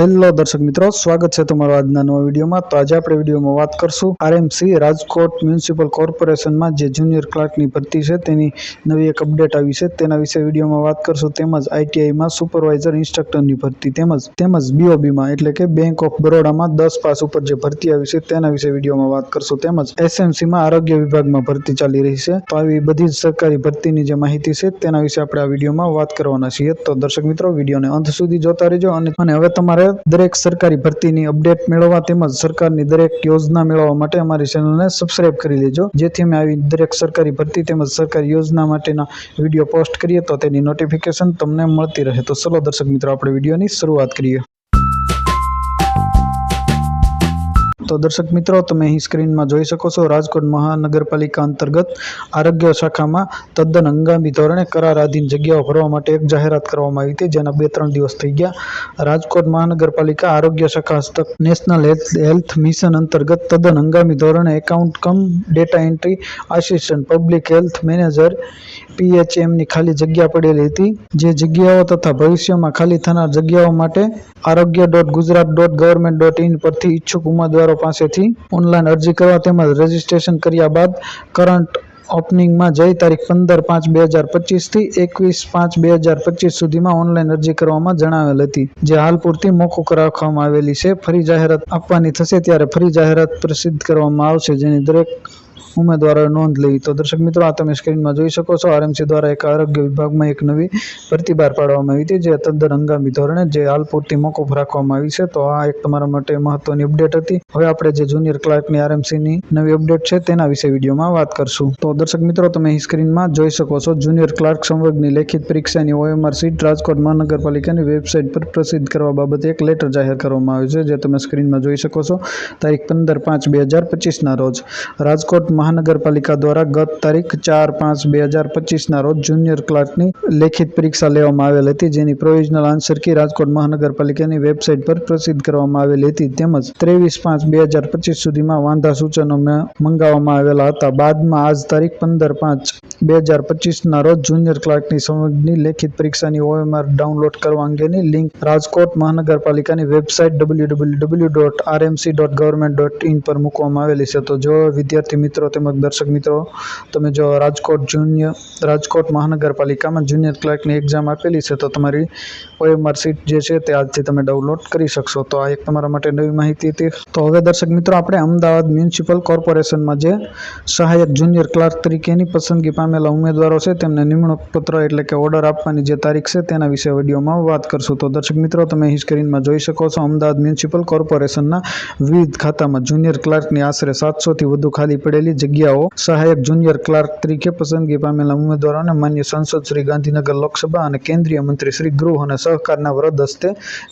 Hello દર્શક મિત્રો, સ્વાગત છે તમારો આજના નવા વિડીયોમાં। તો આજે આપણે વિડીયોમાં વાત કરશું આરએમસી રાજકોટ મ્યુનિસિપલ કોર્પોરેશનમાં જે જુનિયર ક્લાર્કની ભરતી છે તેની નવી એક અપડેટ આવી છે તેના વિશે વિડીયોમાં વાત કરશું। તેમજ આઈટીઆઈમાં સુપરવાઇઝર ઇન્સ્ટ્રક્ટરની ભરતી તેમજ બીઓબીમાં એટલે કે બેંક ઓફ બરોડામાં 10 પાસ ઉપર જે ભરતી આવી છે તેના વિશે વિડીયોમાં વાત કરશું। તેમજ એસએમસીમાં આરોગ્ય વિભાગમાં ભરતી ચાલી રહી છે। તો આવી બધી જ સરકારી ભરતીની જે માહિતી છે તેના વિશે આપણે આ વિડીયોમાં વાત કરવાના છીએ। તો દર્શક મિત્રો, વિડીયોને અંત સુધી જોતા રહેજો અને હવે તમારે દરેક સરકારી ભરતીની અપડેટ મેળવવા તેમજ સરકારની દરેક યોજના મેળવવા માટે અમારી ચેનલને સબસ્ક્રાઇબ કરી લેજો, જેથી અમે આવી દરેક સરકારી ભરતી તેમજ સરકારી યોજના માટેના વિડીયો પોસ્ટ કરીએ તો તેની નોટિફિકેશન તમને મળતી રહે। તો ચલો દર્શક મિત્રો, આપણે વિડીયોની શરૂઆત કરીએ। તો દર્શક મિત્રો, તમે અહીં સ્ક્રીનમાં જોઈ શકો છો, રાજકોટ મહાનગરપાલિકા અંતર્ગત આરોગ્ય શાખામાં તદ્દન હંગામી ધોરણે કરારાધીન જગ્યાઓ ભરવા માટે એક જાહેરાત કરવામાં આવી હતી, જેના 2-3 દિવસ થઈ ગયા। રાજકોટ મહાનગરપાલિકા આરોગ્ય શાખા હસ્તક નેશનલ હેલ્થ મિશન અંતર્ગત તદ્દન હંગામી ધોરણે account cum data entry assistant public health manager PHMની ખાલી જગ્યા પડેલી હતી। જે જગ્યાઓ તથા ભવિષ્યમાં ખાલી થનાર જગ્યાઓ માટે arogya.gujarat.government.in પરથી ઈચ્છુક ઉમેદવારો પાસેથી ઓનલાઈન અરજી કરવા તેમજ રજીસ્ટ્રેશન કર્યા બાદ કરંટ ઓપનિંગમાં જઈ તારીખ 15/5/2025 થી 21/5/2025 સુધીમાં ઓનલાઈન અરજી કરવામાં જણાવેલ હતી, જે હાલ પૂરતી મોકૂફ રાખવામાં આવેલી છે। ફરી જાહેરાત આપવાની થશે ત્યારે ફરી જાહેરાત પ્રસિદ્ધ કરવામાં આવશે, જેની દરેક ઉમેદવારોએ નોંધ લેવી। તો દર્શક મિત્રો, આ તમે સ્ક્રીનમાં જોઈ શકો છો, આરએમસી દ્વારા એક આરોગ્ય વિભાગમાં એક નવી ભરતી બહાર પાડવામાં આવી હતી, જે તદ્દન હંગામી ધોરણે જે હાલ પૂરતી મોકૂફ રાખવામાં આવી છે। તો આ એક તમારા માટે મહત્વની અપડેટ હતી। હવે આપણે જે જુનિયર ક્લાર્કની આરએમસીની નવી અપડેટ છે તેના વિશે વિડીયોમાં વાત કરશું। તો દર્શક મિત્રો, તમે અહીં સ્ક્રીનમાં જોઈ શકો છો, જુનિયર ક્લાર્ક સંવર્ગની લેખિત પરીક્ષાની OMR સીટ રાજકોટ મહાનગરપાલિકાની વેબસાઇટ પર પ્રસિદ્ધ કરવા બાબતે એક લેટર જાહેર કરવામાં આવ્યું છે, જે તમે સ્ક્રીનમાં જોઈ શકો છો। તારીખ 15/5/2025ના રોજ રાજકોટ મહાનગરપાલિકા દ્વારા ગત તારીખ 4/5/2025ના રોજ જુનિયર ક્લાર્કની લેખિત પરીક્ષા લેવામાં આવેલ હતી, જેની પ્રોવિઝનલ આન્સર કી રાજકોટ મહાનગરપાલિકાની વેબસાઇટ પર પ્રસિદ્ધ કરવામાં આવેલી હતી, તેમજ 23/5/2025 સુધીમાં વાંધા સૂચનો મંગાવવામાં આવેલા હતા। બાદમાં આજ તારીખ 15/5/2025ના રોજ જુનિયર ક્લાર્કની સંવર્ગની લેખિત પરીક્ષાની OMR ડાઉનલોડ કરવા અંગેની લિંક રાજકોટ મહાનગરપાલિકાની વેબસાઇટ www.rmc.government.in પર મૂકવામાં આવેલી છે। તો જો વિદ્યાર્થી મિત્રો તેમજ દર્શક મિત્રો, તમે જો રાજકોટ મહાનગરપાલિકામાં જુનિયર ક્લાર્કની એક્ઝામ આપેલી છે તો તમારી OMR સીટ જે છે તે આજથી તમે ડાઉનલોડ કરી શકશો। તો આ એક તમારા માટે નવી માહિતી હતી। તો હવે દર્શક મિત્રો, આપણે અમદાવાદ મ્યુનિસિપલ કોર્પોરેશનમાં જે સહાયક જુનિયર ક્લાર્ક તરીકેની પસંદગી પામેલા ઉમેદવારો છે તેમને નિમણૂક પત્ર એટલે કે ઓર્ડર આપવાની જે તારીખ છે તેના વિશે વિડીયોમાં વાત કરશું। તો દર્શક મિત્રો, તમે અહીં સ્ક્રીનમાં જોઈ શકો છો, અમદાવાદ મ્યુનિસિપલ કોર્પોરેશનના વિવિધ ખાતામાં જુનિયર ક્લાર્કની આશરે 700થી વધુ ખાલી પડેલી જગ્યાઓ સહાયક જુનિયર ક્લાર્ક તરીકે પસંદગી પામેલા ઉમેદવારોને માન્ય સાંસદ શ્રી ગાંધીનગર લોકસભા અને કેન્દ્રીય મંત્રી શ્રી ગૃહ અને સહકારના વરદ હસ્તે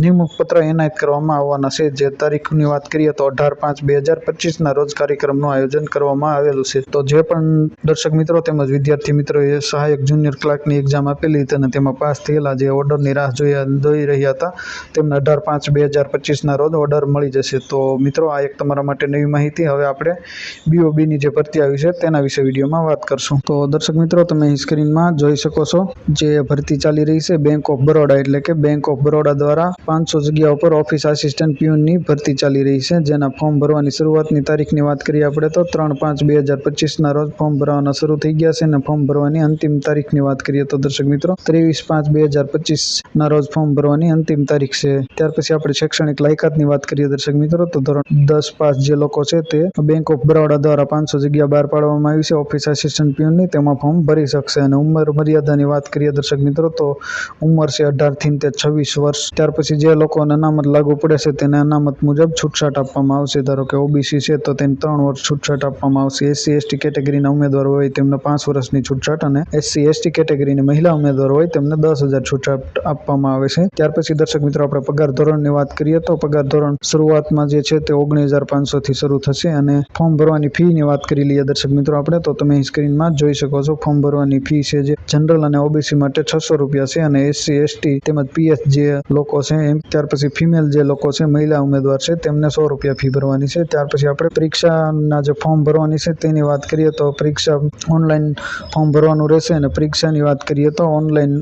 નિમણૂક પત્ર એનાયત કરવામાં આવવાના છે। જે તારીખની વાત કરીએ તો 18/5/2025ના રોજ કાર્યક્રમનું આયોજન કરવામાં આવેલું છે। તો જે પણ દર્શક મિત્રો તેમજ વિદ્યાર્થી મિત્રોએ સહાયક જુનિયર ક્લાર્કની એક્ઝામ આપેલી હતી અને તેમાં પાસ થયેલા, જે ઓર્ડરની રાહ જોઈ રહ્યા હતા, તેમને 18/5/2025ના રોજ ઓર્ડર મળી જશે। તો મિત્રો, આ એક તમારા માટે નવી માહિતી। હવે આપણે બીઓબીની જે ભરતી આવી છે તેના વિશે વિડીયોમાં વાત કરશું। તો દર્શક મિત્રો, તમે અહીં સ્ક્રીનમાં જોઈ શકો છો, જે ભરતી ચાલી રહી છે બેંક ઓફ બરોડા એટલે કે બેંક ઓફ બરોડા દ્વારા 500 જગ્યાઓ પર ઓફિસ આસિસ્ટન્ટ પ્યુનની ભરતી ચાલી રહી છે, જેના ફોર્મ ભરવાની શરૂઆતની તારીખની વાત કરીએ આપણે તો 3/5/2025ના રોજ ફોર્મ ભરવાના શરૂ થઈ ગયા છે અને ફોર્મ ભરવાની અંતિમ તારીખની વાત કરીએ તો દર્શક મિત્રો 23/5/2025ના રોજ ફોર્મ ભરવાની અંતિમ તારીખ છે। ત્યાર પછી આપણે શૈક્ષણિક લાયકાતની વાત કરીએ દર્શક મિત્રો, તો ધોરણ 10 પાસ જે લોકો છે તે બેંક ઓફ બરોડા દ્વારા 500 જગ્યા બહાર પાડવામાં આવી છે ઓફિસ આસિસ્ટન્ટ પ્યુનની, તેમાં ફોર્મ ભરી શકશે। અને ઉંમર મર્યાદાની વાત કરીએ દર્શક મિત્રો, તો ઉંમર છે 18 થી 26 વર્ષ। ત્યાર પછી જે લોકોને અનામત લાગુ પડે છે તેને અનામત મુજબ છૂટછાટ આપવામાં આવશે। ધારો કે ઓબીસી છે તો તેને 3 વર્ષ છૂટછાટ આપવામાં આવશે। SC/ST કેટેગરીના ઉમેદવારો હોય તેમને 5 વર્ષની છૂટછાટ અને SC/ST કેટેગરીની મહિલા ઉમેદવારો હોય તેમને 10,000 છૂટછાટ આપવામાં આવે છે। ત્યાર પછી દર્શક મિત્રો, આપણે પગાર ધોરણની વાત કરીએ તો પગાર ધોરણ શરૂઆતમાં જે છે તે 19,500 થી શરૂ થશે। અને ફોર્મ ભરવાની ફીની વાત કરી લઈએ દર્શક મિત્રો આપણે, તો તમે સ્ક્રીનમાં જોઈ શકો છો, ફોર્મ ભરવાની ફી છે જે જનરલ અને ઓબીસી માટે 600 રૂપિયા છે અને SC/ST તેમજ PH જે લોકો છે ત્યાર પછી ફિમેલ જે લોકો છે, મહિલા ઉમેદવાર છે, તેમને 100 રૂપિયા ફી ભરવાની છે। ત્યાર પછી આપણે પરીક્ષાના જે ફોર્મ ભરવાની છે તેની વાત કરીએ તો પરીક્ષા ઓનલાઈન ફોર્મ ભરવાનું રહેશે અને પરીક્ષાની વાત કરીએ તો ઓનલાઈન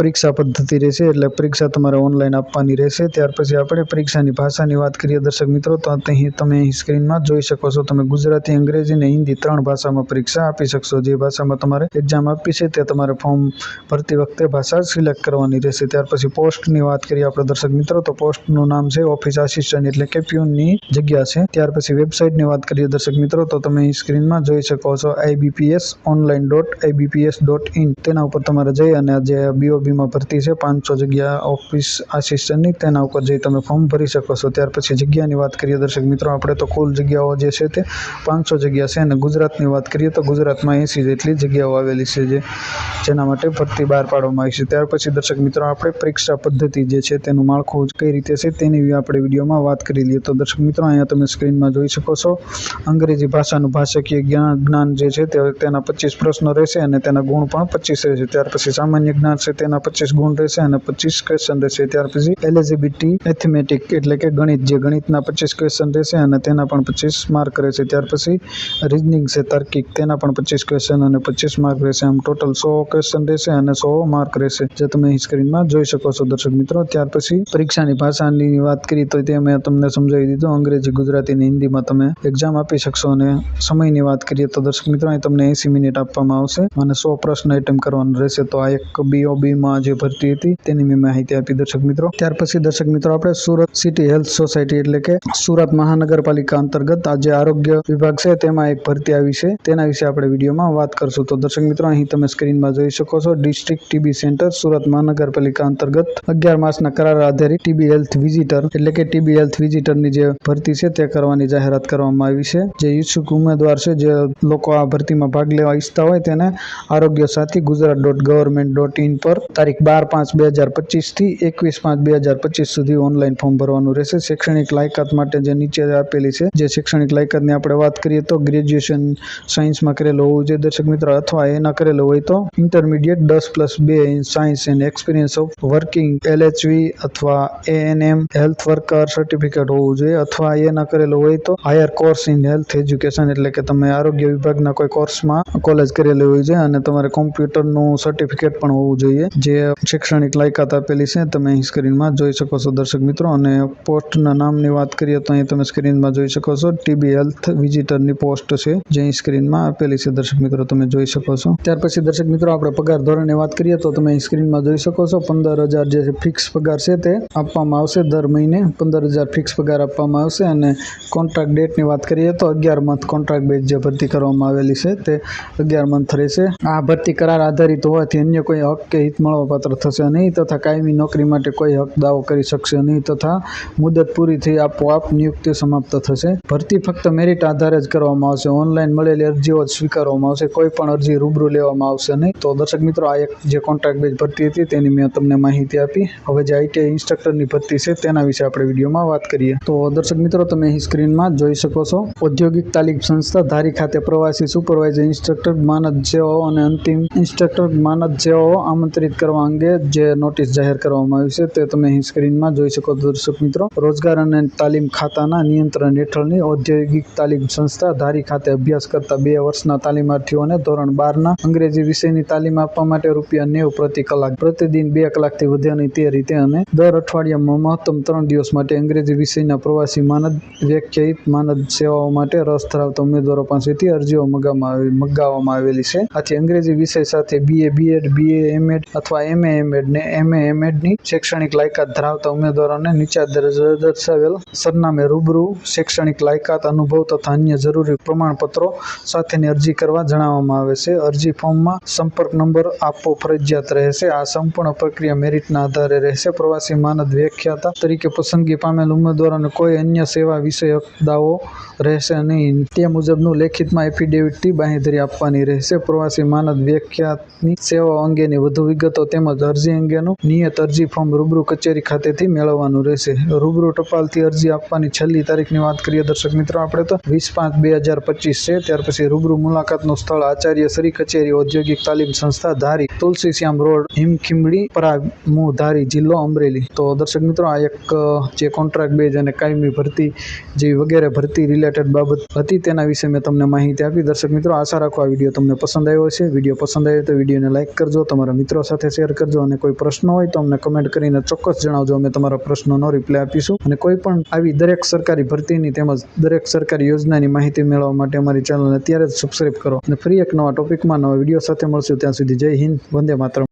પરીક્ષા પદ્ધતિ રહેશે, એટલે પરીક્ષા તમારે ઓનલાઈન આપવાની રહેશે। ત્યાર પછી આપણે પરીક્ષાની ભાષાની વાત કરીએ દર્શક મિત્રો, તો અહીં તમે સ્ક્રીનમાં જોઈ શકો છો, તમે ગુજરાતી, અંગ્રેજી અને હિન્દી 3 ભાષામાં પરીક્ષા આપી શકશો। જે ભાષામાં તમારે એક્ઝામ આપવી છે તે તમારે ફોર્મ ભરતી વખતે ભાષા સિલેક્ટ કરવાની રહેશે। ત્યાર પછી પોસ્ટની વાત કરીએ આપણે દર્શક મિત્રો, તો પોસ્ટનું નામ છે ઓફિસ આસિસ્ટન્ટ, એટલે કે પ્યુનની જગ્યા છે। ત્યાર પછી વેબસાઇટની વાત કરીએ દર્શક મિત્રો, તો તમે સ્ક્રીનમાં જોઈ શકો છો ibpsonline.ibps.in, તેના ઉપર તમારે જઈ અને જે BOBમાં ભરતી છે 500 જગ્યા ઓફિસ આસિસ્ટન્ટની, તેના ઉપર જઈ તમે ફોર્મ ભરી શકો છો। ત્યાર પછી જગ્યાની વાત કરીએ દર્શક મિત્રો આપણે, તો કુલ જગ્યાઓ જે છે તે 500 જગ્યા છે, અને ગુજરાતની વાત કરીએ તો ગુજરાતમાં 80 જેટલી જગ્યાઓ આવેલી છે, જેના માટે ભરતી બહાર પાડવામાં આવી છે। ત્યાર પછી દર્શક મિત્રો આપણે પરીક્ષા પદ્ધતિ જે છે તેનું માળખું કઈ રીતે છે તેની આપણે વિડીયોમાં વાત કરી લઈએ। તો દર્શક મિત્રો અહીંયા તમે સ્ક્રીનમાં જોઈ શકો છો, અંગ્રેજી ભાષાનું ભાષાકીય જ્ઞાન જે છે તેના 25 પ્રશ્નો રહેશે, અને તેના ગુણ પણ 25 રહેશે। ત્યાર પછી સામાન્ય જ્ઞાન છે તેના 25 ગુણ રહેશે અને 25 ક્વેશ્ચન રહેશે। ત્યાર પછી એલિજિબિલિટી મેથેમેટિક, એટલે કે ગણિત, જે ગણિતના 25 ક્વેશ્ચન રહેશે અને તેના પણ 25 માર્ક રહેશે। ત્યાર પછી રીઝનિંગ છે તાર્કિક, તેના પણ 25 ક્વેશ્ચન અને 25 માર્ક રહેશે। આમ ટોટલ 100 ક્વેશ્ચન રહેશે અને 100 માર્ક રહેશે, જે તમે અહીં સ્ક્રીનમાં જોઈ શકો છો દર્શક મિત્રો। ત્યાર પછી પરીક્ષાની ભાષાની વાત કરી તો તે મેં તમને સમજાવી દીધું, અંગ્રેજી, ગુજરાતી અને હિન્દીમાં તમે એક્ઝામ આપી શકશો। અને સમયની વાત કરીએ તો દર્શક મિત્રો અહીં તમને 80 મિનિટ આપવામાં આવશે અને 100 પ્રશ્ન એટેમ્પ કરવાનું રહેશે। તો આ એક BOBમાં જે ભરતી હતી તેની મેં માહિતી આપી દર્શક મિત્રો। ત્યાર પછી દર્શક મિત્રો આપણે સુરત સિટી હેલ્થ સોસાયટી, એટલે કે સુરત મહાનગરપાલિકા અંતર્ગત આ જે આરોગ્ય વિભાગ છે તેમાં એક ભરતી આવી છે, તેના વિશે આપણે વિડીયોમાં વાત કરશું। તો દર્શક મિત્રો અહીં તમે સ્ક્રીનમાં જોઈ શકો છો, ડિસ્ટ્રિક્ટ TB સેન્ટર સુરત મહાનગરપાલિકા અંતર્ગત 11 માસના કરાર આધારિત TB હેલ્થ વિઝિટર, એટલે કે TB હેલ્થ વિઝિટરની જે ભરતી છે તે કરવાની જાહેરાત કરવામાં આવી છે। જે ઈચ્છુક ઉમેદવાર છે, જે લોકો આ ભરતીમાં ભાગ લેવા ઈચ્છતા હોય, તેને આરોગ્ય સાથી gujarat.government.in પર તારીખ 12/5/2025 થી 21/5/2025 સુધી ઓનલાઈન ફોર્મ ભરવાનું રહેશે। શૈક્ષણિક લાયકાત માટે જે નીચે આપેલી છે, જે શૈક્ષણિક લાયકાતની આપણે વાત કરીએ તો ગ્રેજ્યુએશન સાયન્સમાં કરેલું હોવું જોઈએ દર્શક મિત્રો, અથવા એના કરેલું હોય તો intermediate 10+2 in science and experience of working LHV અથવા ANM હેલ્થ વર્કર સર્ટિફિકેટ હોવું જોઈએ, અથવા એ ના કરેલું હોય તો higher course in health education, એટલે કે તમે આરોગ્ય વિભાગના કોઈ કોર્સમાં કોલેજ કરેલી હોય છે, અને તમારે કોમ્પ્યુટરનું સર્ટિફિકેટ પણ હોવું જોઈએ। જે શૈક્ષણિક લાયકાત આપેલી છે તમે અહીં સ્ક્રીનમાં જોઈ શકો છો દર્શક મિત્રો। અને પોસ્ટના નામની વાત કરીએ તો અહીં તમે સ્ક્રીનમાં જોઈ શકો છો, TB હેલ્થ વિઝિટરની પોસ્ટ છે, જે અહીં સ્ક્રીનમાં આપેલી છે દર્શક મિત્રો, તમે જોઈ શકો છો। ત્યાર પછી દર્શક મિત્રો આપણે પગાર ધોરણની વાત કરીએ તો તમે અહીં સ્ક્રીનમાં જોઈ શકો છો, 15,000 જે ફિક્સ પગાર છે તે આપવામાં આવશે, દર મહિને 15,000 ફિક્સ પગાર આપવામાં આવશે। અને કોન્ટ્રાક્ટ ડેટની વાત કરીએ તો 11 મંથ કોન્ટ્રાક્ટ બેઝ જે ભરતી કરવામાં આવેલી છે તે 11 મંથ રહેશે। આ ભરતી કરાર આધારિત હોવાથી અન્ય કોઈ હક કે હિત મળવાપાત્ર થશે નહીં, તથા કાયમી નોકરી માટે કોઈ હક દાવો કરી શકશે નહીં, તથા મુદત પૂરી થઈ આપોઆપ નિયુક્તિ સમાપ્ત થશે। ભરતી ફક્ત મેરિટ આધારે જ કરવામાં આવશે, ઓનલાઈન મળેલી અરજીઓ જ સ્વીકારવામાં આવશે, કોઈ પણ અરજી રૂબરૂ લેવામાં આવશે નહીં। તો દર્શક મિત્રો આ એક જે કોન્ટ્રાક્ટ બેઝ ભરતી હતી તેની મેં તમને માહિતી આપી। હવે જે ITI ઇન્સ્ટ્રક્ટરની ભરતી છે તેના વિશે આપણે વિડીયોમાં વાત કરીએ। તો દર્શક મિત્રો તમે અહીં સ્ક્રીનમાં જોઈ શકો છો, ઔદ્યોગિક તાલીમ સંસ્થા ધારી ખાતે પ્રવાસી સુપરવાઇઝર ઇન્સ્ટ્રક્ટર માનદ સેવાઓ અને અંતિમ ઇન્સ્ટ્રક્ટર માનદ સેવાઓ આમંત્રિત કરવા અંગે જે નોટિસ જાહેર કરવામાં આવી છે તે તમે અહીં સ્ક્રીનમાં જોઈ શકો છો દર્શક મિત્રો। રોજગાર અને તાલીમ ખાતાના નિયંત્રણ હેઠળની ઔદ્યોગિક તાલીમ સંસ્થા ધારી ખાતે અભ્યાસ કરતા 2 વર્ષના તાલીમાર્થીઓને ધોરણ 12ના અંગ્રેજી વિષયની તાલીમ આપવા માટે ₹90 પ્રતિ કલાક, પ્રતિદિન 2 કલાકથી વધે નહીં તે રીતે, અને દર અઠવાડિયામાં મહત્તમ 3 દિવસ માટે અંગ્રેજી વિષયના પ્રવાસી માનદ વ્યાખ્યાયિત માનદ સેવાઓ માટે રસ ધરાવતા ઉમેદવારો પાસેથી અરજીઓ મંગાવવામાં આવેલી છે। આથી અંગ્રેજી વિષય સાથે BA, BEd, BA, MEd અથવા MA, MEd ને MA, MEdની શૈક્ષણિક લાયકાત ધરાવતા ઉમેદવારોને નીચે દર્શાવેલ સરનામે રૂબરૂ શૈક્ષણિક લાયકાત, અનુભવ તથા અન્ય જરૂરી પ્રમાણપત્રો સાથેની અરજી કરવા જણાવવામાં આવે છે। અરજી ફોર્મમાં સંપર્ક નંબર આપવો ફરજિયાત રહેશે। આ સંપૂર્ણ પ્રક્રિયા મેરિટના આધારે રહેશે। પ્રવાસી માનદ વ્યાખ્યાતા તરીકે પસંદગી પામેલ ઉમેદવારોને કોઈ અન્ય સેવા વિષયક દાવો રહેશે નહીં, તે મુજબનું લેખિતમાં એફિડેવિટથી બાંહેધરી આપવાની રહેશે। પ્રવાસી માનદ વ્યાખ્યાતની સેવાઓ અંગેની વધુ વિગતો તેમજ અરજી અંગેનું નિયત અરજી ફોર્મ રૂબરૂ કચેરી ખાતેથી મેળવવાનું રહેશે। રૂબરૂ ટપાલથી અરજી આપવાની છેલ્લી તારીખની વાત કરીએ દર્શક મિત્રો આપણે તો 20/5/2025 છે। ત્યાર પછી રૂબરૂ મુલાકાતનું સ્થળ આચાર્ય શ્રી કચેરી ઔદ્યોગિક તાલીમ સંસ્થા ધારી, તુલસીશ્યામ રોડ, હિમખીમડી, પરાગ મું, ધારી, જિલ્લો અમરેલી। તો દર્શક મિત્રો આ એક જે કોન્ટ્રાક્ટ બેઝ અને કાયમી ભરતી જેવી વગેરે ભરતી રિલેટેડ બાબત હતી તેના વિશે મેં તમને માહિતી આપી। દર્શક મિત્રો આશા રાખો આ વિડીયો તમને પસંદ આવ્યો હશે। વિડીયો પસંદ આવ્યો તો વિડીયોને લાઇક કરજો, તમારા મિત્રો સાથે શેર કરજો અને કોઈ પ્રશ્ન હોય તો અમને કમેન્ટ કરીને ચોક્કસ જણાવજો. અમે તમારા પ્રશ્નોનો રિપ્લાય આપીશું. અને કોઈ પણ આવી દરેક સરકારી ભરતીની તેમજ દરેક સરકારી યોજનાની માહિતી મેળવવા માટે અમારી ચેનલને અત્યારે જ સબસ્ક્રાઈબ કરો. અને ફરી એક નવા ટોપિકમાં નવા વિડીયો સાથે મળશું. ત્યાં સુધી જય હિન્દ, વંદે માતરમ.